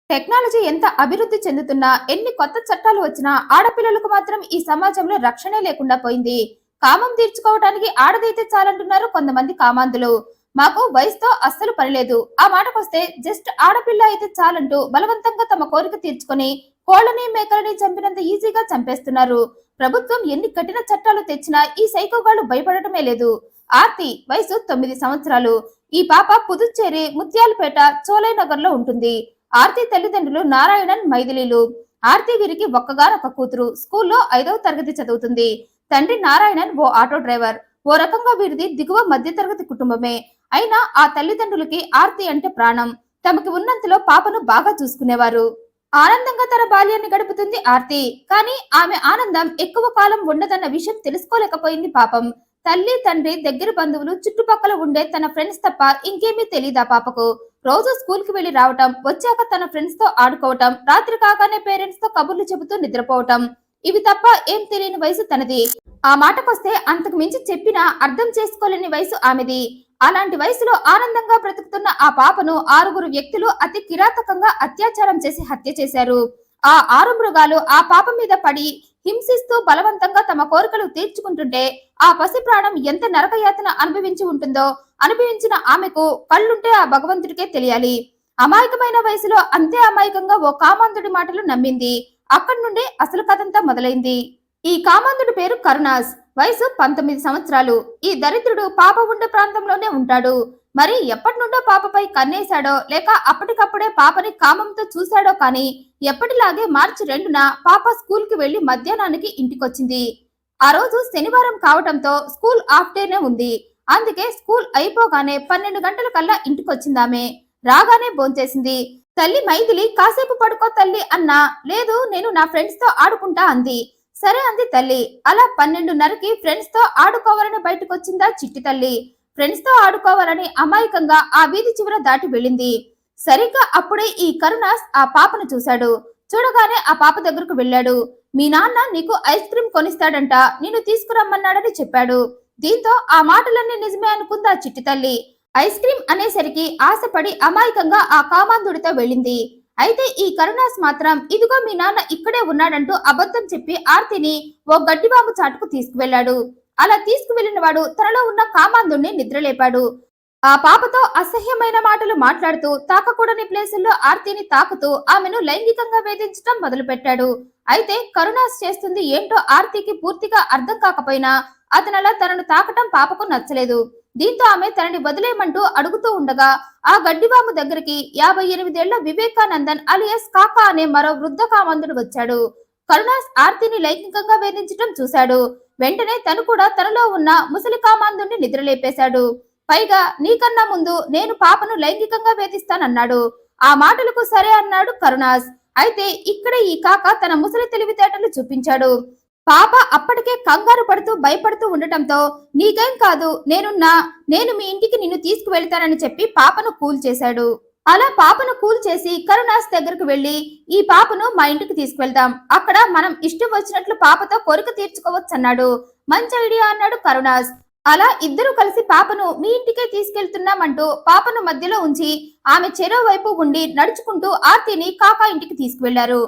Technology ఎంత అభివృద్ధి చెందుతున్నా, ఎన్ని కొత్త చట్టాలు వచ్చినా ఆడపిల్లలకు మాత్రం ఈ సమాజంలో రక్షణే లేకుండా పోయింది. కామం తీర్చుకోవడానికి ఆడదైతే చాలంటున్నారు కొంతమంది కామాంధులు. మాకు వయసుతో అస్సలు పనిలేదు, ఆ మాటకొస్తే జస్ట్ ఆడపిల్ల అయితే చాలంటూ బలవంతంగా తమ కోరిక తీర్చుకొని కోళ్లని మేకలని చంపినంత ఈజీగా చంపేస్తున్నారు. ప్రభుత్వం ఎన్ని కఠిన చట్టాలు తెచ్చినా ఈ సైకోగాళ్లు భయపడటమే లేదు. ఆర్తి వయసు 9 సంవత్సరాలు. ఈ పాప పుదుచ్చేరి ముత్యాలపేట చోలైనగర్ లో ఉంటుంది. ఆర్తి తల్లిదండ్రులు నారాయణన్, మైథిలీలు. ఆర్తి వీరికి ఒక్కగానొక్క కూతురు. స్కూల్లో 5వ తరగతి చదువుతుంది. తండ్రి నారాయణన్ ఓ ఆటో డ్రైవర్. ఓ రకంగా వీరిది దిగువ మధ్యతరగతి కుటుంబమే. అయినా ఆ తల్లిదండ్రులకి ఆర్తి అంటే ప్రాణం. తమకి ఉన్నంతలో పాపను బాగా చూసుకునేవారు. ఆనందంగా తన బాల్యాన్ని గడుపుతుంది ఆర్తి. కానీ ఆమె ఆనందం ఎక్కువ కాలం ఉండదన్న విషయం తెలుసుకోలేకపోయింది పాపం. తల్లి, తండ్రి, దగ్గర బంధువులు, చుట్టుపక్కల ఉండే తన ఫ్రెండ్స్ తప్ప ఇంకేమీ తెలీదా పాపకు. రోజు స్కూల్ కి వెళ్లి రావటం, వచ్చాక తన ఫ్రెండ్స్ తో ఆడుకోవటం, రాత్రి కాగానే పేరెంట్స్ తో కబుర్లు చెబుతూ నిద్రపోవటం, ఇవి తప్ప ఏం తెలియని వయసు తనది. ఆ మాటకొస్తే అంతకు మించి చెప్పినా అర్థం చేసుకోలేని వయసు ఆమెది. అలాంటి వయసులో ఆనందంగా బ్రతుకుతున్న ఆ పాపను 6గురు వ్యక్తులు అతి కిరాతకంగా అత్యాచారం చేసి హత్య చేశారు. ఆ 6 మృగాలు ఆ పాప మీద పడి హింసిస్తూ బలవంతంగా తమ కోరికలు తీర్చుకుంటుంటే ఆ పసి ప్రాణం ఎంత నరకయాతన అనుభవించి ఉంటుందో అనుభవించిన ఆమెకు కళ్ళుంటే ఆ భగవంతుడికే తెలియాలి. అమాయకమైన వయసులో అంతే అమాయకంగా ఓ కామాంధుడి మాటలు నమ్మింది. అక్కడి నుండి అసలు కథంతా మొదలైంది. ఈ కామాంధుడి పేరు కరుణాస్. వయసు 19 సంవత్సరాలు. ఈ దరిద్రుడు పాప ఉండే ప్రాంతంలోనే ఉంటాడు. మరి ఎప్పటి నుండో పాపపై కన్నేశాడో లేక అప్పటికప్పుడే పాపని కామంతో చూశాడో కానీ ఎప్పటిలాగే మార్చి 2న పాప స్కూల్ కి వెళ్లి మధ్యాహ్నానికి ఇంటికొచ్చింది. ఆ రోజు శనివారం కావటంతో స్కూల్ హాఫ్ డేనే ఉంది. అందుకే స్కూల్ అయిపోగానే 12 గంటల కల్లా ఇంటికొచ్చిందామె. రాగానే భోంచేసింది. తల్లి మైథిలి కాసేపు పడుకో తల్లి అన్నా, లేదు నేను నా ఫ్రెండ్స్ తో ఆడుకుంటా అంది. సరే అంది తల్లి. అలా 12:30కి ఫ్రెండ్స్ తో ఆడుకోవాలని బయటకొచ్చిందా చిట్టి తల్లి. ఫ్రెండ్స్ తో ఆడుకోవాలని అమాయకంగా ఆ వీధి చివర దాటి వెళ్ళింది. సరిగ్గా అప్పుడే ఈ కరుణాస్ ఆ పాపను చూశాడు. చూడగానే ఆ పాప దగ్గరకు వెళ్ళాడు. మీ నాన్న నీకు ఐస్ క్రీమ్ కొనిస్తాడంట, నిన్ను తీసుకురమ్మన్నాడని చెప్పాడు. దీంతో ఆ మాటలన్నీ నిజమే అనుకుంది ఆ చిట్టి తల్లి. ఐస్ క్రీమ్ అనేసరికి ఆశపడి అమాయకంగా ఆ కామాంధుడితో వెళ్ళింది. అయితే ఈ కరుణాస్ మాత్రం ఇదిగో మీ నాన్న ఇక్కడే ఉన్నాడంటూ అబద్ధం చెప్పి ఆర్తిని ఓ గడ్డిబాబు చాటుకు తీసుకువెళ్లాడు. అలా తీసుకువెళ్లిన వాడు తనలో ఉన్న కామాంధుడిని నిద్రలేపాడు. ఆ పాపతో అసహ్యమైన మాటలు మాట్లాడుతూ తాకకూడని ప్లేసుల్లో ఆర్తిని తాకుతూ ఆమెను లైంగికంగా వేధించడం మొదలుపెట్టాడు. అయితే కరుణాస్ చేస్తుంది ఏంటో ఆర్తికి పూర్తిగా అర్థం కాకపోయినా అతనలా తనను తాకటం పాపకు నచ్చలేదు. దీంతో ఆమె తనని వదిలేయమంటూ అడుగుతూ ఉండగా ఆ గడ్డిబాబు దగ్గరికి 58 ఏళ్ల వివేకానందన్ అలియాస్ కాకా అనే మరో వృద్ధ కామందుడు వచ్చాడు. కరుణాస్ ఆర్తిని లైంగికంగా వేధించడం చూశాడు. వెంటనే తను కూడా తనలో ఉన్న ముసలి కామాందుని నిద్రలేపేశాడు. పైగా నీకన్నా ముందు నేను పాపను లైంగికంగా వేధిస్తానన్నాడు. ఆ మాటలకు సరే అన్నాడు కరుణాస్. అయితే ఇక్కడే ఈ కాక తన ముసలి తెలివితేటలు చూపించాడు. పాప అప్పటికే కంగారు పడుతూ భయపడుతూ ఉండటంతో నీకేం కాదు నేను మీ ఇంటికి నిన్ను తీసుకువెళ్తానని చెప్పి పాపను కూల్ చేశాడు. అలా పాపను కూల్ చేసి కరుణాస్ దగ్గరకు వెళ్లి ఈ పాపను మా ఇంటికి తీసుకువెళ్దాం, అక్కడ మనం ఇష్టం వచ్చినట్లు పాపతో కోరిక తీర్చుకోవచ్చు అన్నాడు. మంచి ఐడియా అన్నాడు కరుణాస్. అలా ఇద్దరు కలిసి పాపను మీ ఇంటికే తీసుకెళ్తున్నామంటూ పాపను మధ్యలో ఉంచి ఆమె చెరో వైపు ఉండి నడుచుకుంటూ ఆర్తిని కాకా ఇంటికి తీసుకువెళ్లారు.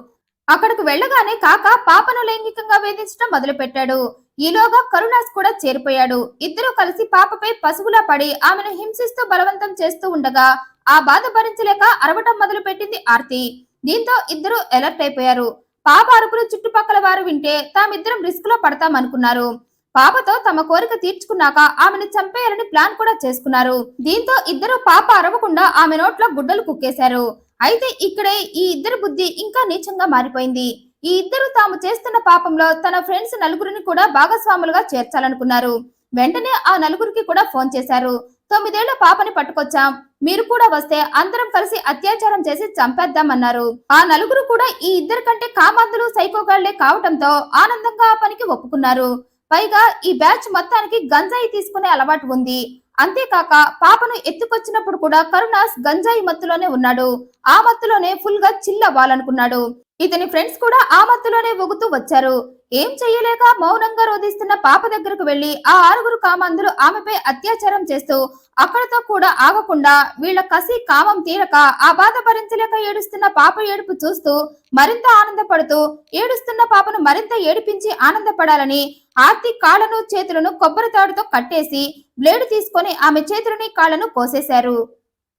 అక్కడికి వెళ్లగానే కాక పాపను లైంగికంగా వేధించడం మొదలు పెట్టాడు. ఈలోగా కరుణాస్ కూడా చేరిపోయాడు. ఇద్దరు కలిసి పాపపై పశువులా పడి ఆమెను హింసిస్తూ బలవంతం చేస్తూ ఉండగా ఆ బాధ భరించలేక అరవటం మొదలు పెట్టింది ఆర్తి. దీంతో ఇద్దరు అలర్ట్ అయిపోయారు. పాప అరుపులు చుట్టుపక్కల వారు వింటే తామిద్దరం రిస్క్ లో పడతామనుకున్నారు. పాపతో తమ కోరిక తీర్చుకున్నాక ఆమెను చంపేయాలని ప్లాన్ కూడా చేసుకున్నారు. దీంతో ఇద్దరు పాప అరవకుండా ఆమె నోట్లో గుడ్డలు కుక్కేశారు. అయితే ఇక్కడే ఈ ఇద్దరు బుద్ధి ఇంకా నీచంగా మారిపోయింది. ఈ ఇద్దరు తాము చేస్తున్న పాపంలో తన ఫ్రెండ్స్ 4గురిని కూడా భాగస్వాములుగా చేర్చాలనుకున్నారు. వెంటనే ఆ 4గురికి కూడా ఫోన్ చేశారు. 9 ఏళ్ల పాపని పట్టుకొచ్చాం, మీరు కూడా వస్తే అందరం కలిసి అత్యాచారం చేసి చంపేద్దామన్నారు. ఆ 4గురు కూడా ఈ ఇద్దరు కంటే కామాంధులు సైకోగాళ్లే కావటంతో ఆనందంగా ఆ పనికి ఒప్పుకున్నారు. పైగా ఈ బ్యాచ్ మొత్తానికి గంజాయి తీసుకునే అలవాటు ఉంది. అంతేకాక పాపను ఎత్తుకొచ్చినప్పుడు కూడా కరుణాస్ గంజాయి మత్తులోనే ఉన్నాడు. ఆ మత్తులోనే ఫుల్ గా చిల్ అవ్వాలనుకున్నాడు. ఇతని ఫ్రెండ్స్ కూడా ఆ మత్తులోనే ఊగుతూ వచ్చారు. ఏం చెయ్యలేక మౌనంగా రోధిస్తున్న పాప దగ్గరకు వెళ్లి ఆ 6 కామాంధులు ఆమెపై అత్యాచారం చేస్తూ అక్కడితో కూడా ఆగకుండా వీళ్ల కసి కామం తీరక ఆ బాధ భరించలేక ఏడుస్తున్న పాప ఏడుపు చూస్తూ మరింత ఆనందపడుతూ ఏడుస్తున్న పాపను మరింత ఏడిపించి ఆనందపడాలని ఆర్తి కాళ్లను చేతులను కొబ్బరి తాడుతో కట్టేసి బ్లేడు తీసుకొని ఆమె చేతులని కాళ్లను కోసేశారు.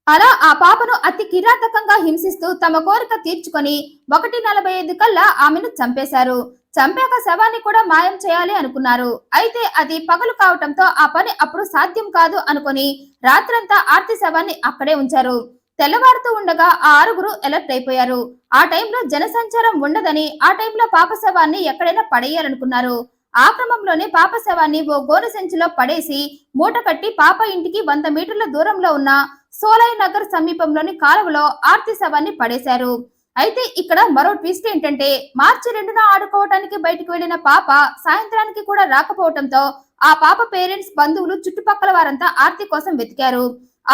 అలా ఆ పాపను అతి కిరాతకంగా హింసిస్తూ తమ కోరిక తీర్చుకొని 1:45 కల్లా ఆమెను చంపేశారు. చంపాక శవాన్ని కూడా మాయం చేయాలి అనుకున్నారు. అయితే అది పగలు కావటంతో ఆ పని అప్పుడు సాధ్యం కాదు అనుకుని రాత్రంతా ఆర్తి శవాన్ని అక్కడే ఉంచారు. తెల్లవారుతూ ఉండగా ఆ 6 అలర్ట్ అయిపోయారు. ఆ టైంలో జనసంచారం ఉండదని ఆ టైంలో పాప శవాన్ని ఎక్కడైనా పడేయాలనుకున్నారు. ఆ క్రమంలోనే పాప శవాన్ని ఓ గోనె సంచిలో పడేసి మూట కట్టి పాప ఇంటికి 100 మీటర్ల దూరంలో ఉన్న సోలై నగర్ సమీపంలోని కాలువలో ఆర్తి శవాన్ని పడేశారు. అయితే ఇక్కడ మరో ట్విస్ట్ ఏంటంటే మార్చి 2న ఆడుకోవటానికి బయటకు వెళ్లిన పాప సాయంత్రానికి కూడా రాకపోవడంతో ఆ పాప పేరెంట్స్, బంధువులు, చుట్టుపక్కల వారంతా ఆర్తి కోసం వెతికారు.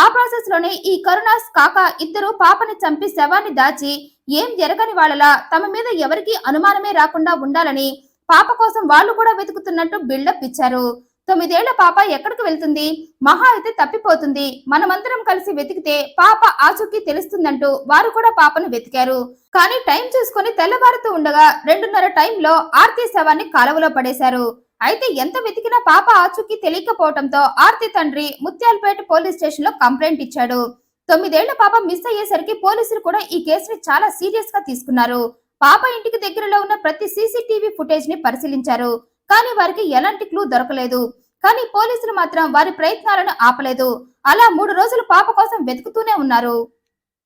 ఆ ప్రాసెస్ లోనే ఈ కరుణాస్ కాక ఇద్దరు పాపని చంపి శవాన్ని దాచి ఏం జరగని వాళ్ళలా తమ మీద ఎవరికీ అనుమానమే రాకుండా ఉండాలని పాప కోసం వాళ్ళు కూడా వెతుకుతున్నట్టు బిల్డప్ ఇచ్చారు. 9 ఏళ్ల పాప ఎక్కడికి వెళ్తుంది? మహా అయితే తప్పిపోతుంది. మనమందరం కలిసి వెతికితే పాప ఆచూకీ తెలుస్తుందంటూ వారు కూడా పాపను వెతికారు. కానీ టైం చూసుకుని తెల్లవారుతూ ఉండగా 2:30 టైంలో ఆర్తి శవాన్ని కాలువలో పడేశారు. అయితే ఎంత వెతికినా పాప ఆచూకీ తెలియకపోవడంతో ఆర్తి తండ్రి ముత్యాలపేట పోలీస్ స్టేషన్ లో కంప్లైంట్ ఇచ్చాడు. 9 ఏళ్ల పాప మిస్ అయ్యేసరికి పోలీసులు కూడా ఈ కేసుని చాలా సీరియస్ గా తీసుకున్నారు. పాప ఇంటికి దగ్గరలో ఉన్న ప్రతి సీసీటీవీ ఫుటేజ్ ని పరిశీలించారు. కానీ వారికి ఎలాంటి క్లూ దొరకలేదు. కానీ పోలీసులు మాత్రం వారి ప్రయత్నాలను ఆపలేదు. అలా 3 రోజులు పాప కోసం వెతుకుతూనే ఉన్నారు.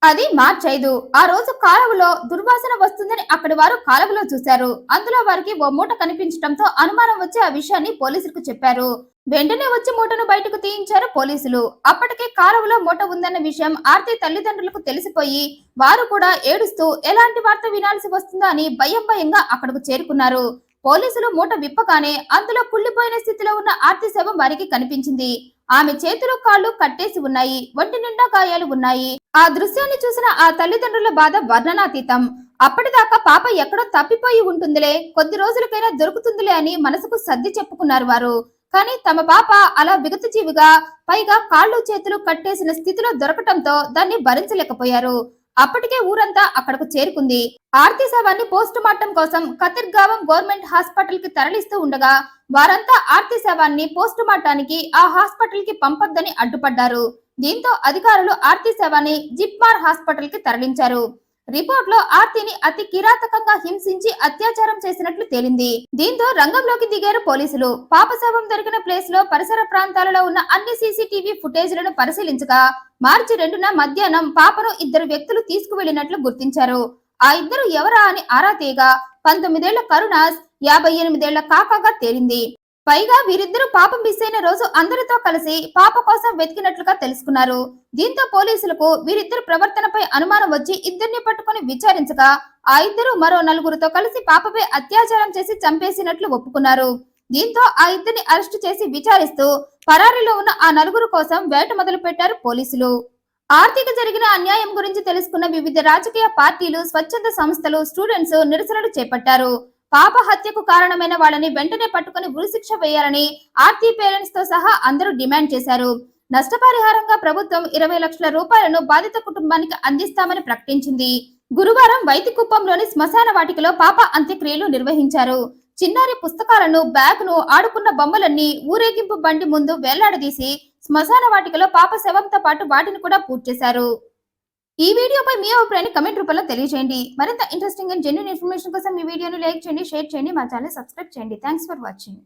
అది మార్చి 5. ఆ రోజు కాలువలో దుర్వాసన వస్తుందని అక్కడి వారు కాలువలో చూశారు. అందులో వారికి ఓ మూట కనిపించడంతో అనుమానం వచ్చి ఆ విషయాన్ని పోలీసులకు చెప్పారు. వెంటనే వచ్చి మూటను బయటకు తీయించారు పోలీసులు. అప్పటికే కాలువలో మూట ఉందన్న విషయం ఆర్తి తల్లిదండ్రులకు తెలిసిపోయి వారు కూడా ఏడుస్తూ ఎలాంటి వార్త వినాల్సి వస్తుందో అని భయంగా అక్కడకు చేరుకున్నారు. పోలీసులు మూట విప్పగానే అందులో కుళ్ళిపోయిన స్థితిలో ఉన్న ఆర్తి శవం వారికి కనిపించింది. ఆమె చేతులు కాళ్ళు కట్టేసి ఉన్నాయి. ఒంటి నిండా గాయాలు ఉన్నాయి. ఆ దృశ్యాన్ని చూసిన ఆ తల్లిదండ్రుల బాధ వర్ణనాతీతం. అప్పటిదాకా పాప ఎక్కడో తప్పిపోయి ఉంటుందిలే, కొద్ది రోజులకైనా దొరుకుతుందిలే అని మనసుకు సర్ది చెప్పుకున్నారు వారు. కానీ తమ పాప అలా విగతజీవిగా, పైగా కాళ్ళు చేతులు కట్టేసిన స్థితిలో దొరకటంతో దాన్ని భరించలేకపోయారు. అప్పటికే ఊరంతా అక్కడకు చేరుకుంది. ఆర్తి శవాన్ని పోస్ట్ మార్టం కోసం కతిర్గావం గవర్నమెంట్ హాస్పిటల్ కి తరలిస్తూ ఉండగా వారంతా ఆర్తి శవాన్ని పోస్ట్ మార్టానికి ఆ హాస్పిటల్ కి పంపొద్దని అడ్డుపడ్డారు. దీంతో అధికారులు ఆర్తి శవాన్ని జిప్మార్ హాస్పిటల్ కి తరలించారు. రిపోర్ట్ లో ఆర్తిని అతి కిరాతకంగా హింసించి అత్యాచారం చేసినట్లు తేలింది. దీంతో రంగంలోకి దిగారు పోలీసులు. పాప శవం దొరికిన ప్లేస్ లో పరిసర ప్రాంతాలలో ఉన్న అన్ని సీసీటీవీ ఫుటేజ్లను పరిశీలించగా మార్చి 2న మధ్యాహ్నం పాపను 2 వ్యక్తులు తీసుకువెళ్లినట్లు గుర్తించారు. ఆ ఇద్దరు ఎవరా అని ఆరా తీయగా 19 ఏళ్ల కరుణాస్, 58 ఏళ్ల కాకాగా తేలింది. పైగా వీరిద్దరూ పాప మిస్ అయిన రోజు అందరితో కలిసి పాప కోసం వెతికినట్లుగా తెలుసుకున్నారు. దీంతో పోలీసులకు వీరిద్దరు ప్రవర్తనపై అనుమానం వచ్చి ఇద్దరిని పట్టుకుని విచారించగా ఆ ఇద్దరు మరో 4 కలిసి పాపపై అత్యాచారం చేసి చంపేసినట్లు ఒప్పుకున్నారు. దీంతో ఆ ఇద్దరిని అరెస్టు చేసి విచారిస్తూ పరారీలో ఉన్న ఆ 4 కోసం వేట మొదలు పెట్టారు పోలీసులు. ఆర్థిక జరిగిన అన్యాయం గురించి తెలుసుకున్న వివిధ రాజకీయ పార్టీలు, స్వచ్ఛంద సంస్థలు, స్టూడెంట్స్ నిరసనలు చేపట్టారు. పాప హత్యకు కారణమైన వాళ్ళని వెంటనే పట్టుకుని ఉరిశిక్ష వేయాలని ఆర్తి పేరెంట్స్ తో సహా అందరూ డిమాండ్ చేశారు. నష్టపరిహారంగా ప్రభుత్వం 20 లక్షల రూపాయలను బాధిత కుటుంబానికి అందిస్తామని ప్రకటించింది. గురువారం వైతికుప్పంలోని శ్మశాన వాటికలో పాప అంత్యక్రియలు నిర్వహించారు. చిన్నారి పుస్తకాలను, బ్యాగ్ను, ఆడుకున్న బొమ్మలన్నీ ఊరేగింపు బండి ముందు వేలాడదీసి శ్మశాన వాటికలో పాప శవంతో పాటు వాటిని కూడా పూర్తి చేశారు. ఈ వీడియోపై మీ అభిప్రాయాన్ని కమెంట్ రూపంలో తెలియజేయండి. మరింత ఇంట్రెస్టింగ్ అండ్ జెన్యూన్ ఇన్ఫర్మేషన్ కోసం ఈ వీడియోని లైక్ చేయండి, షేర్ చేయండి, మా ఛానల్ సబ్స్క్రైబ్ చేయండి. Thanks for watching.